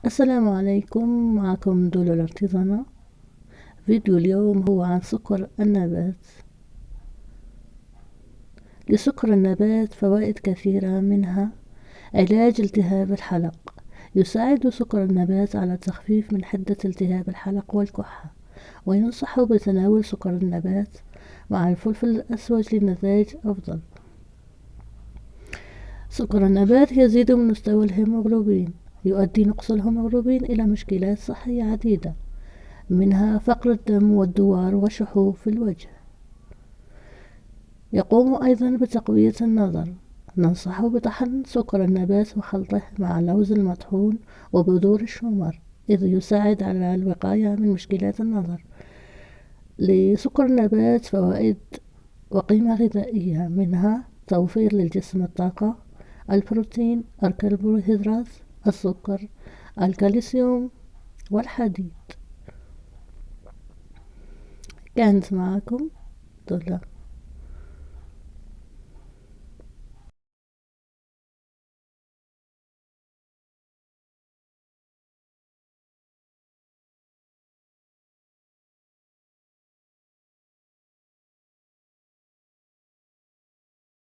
السلام عليكم، معكم دولة الارتزانة. فيديو اليوم هو عن سكر النبات. لسكر النبات فوائد كثيرة، منها علاج التهاب الحلق. يساعد سكر النبات على التخفيف من حدة التهاب الحلق والكحة، وينصح بتناول سكر النبات مع الفلفل الأسود لنتائج أفضل. سكر النبات يزيد من مستوى الهيموغلوبين. يؤدي نقص الهيموغلوبين إلى مشكلات صحية عديدة، منها فقر الدم والدوار وشحوب في الوجه. يقوم أيضا بتقوية النظر. ننصح بطحن سكر النبات وخلطه مع اللوز المطحون وبذور الشمر، إذ يساعد على الوقاية من مشكلات النظر. لسكر النبات فوائد وقيمة غذائية، منها توفير للجسم الطاقة، البروتين، الكربوهيدرات، السكر، الكالسيوم والحديد. كانت معكم دولة.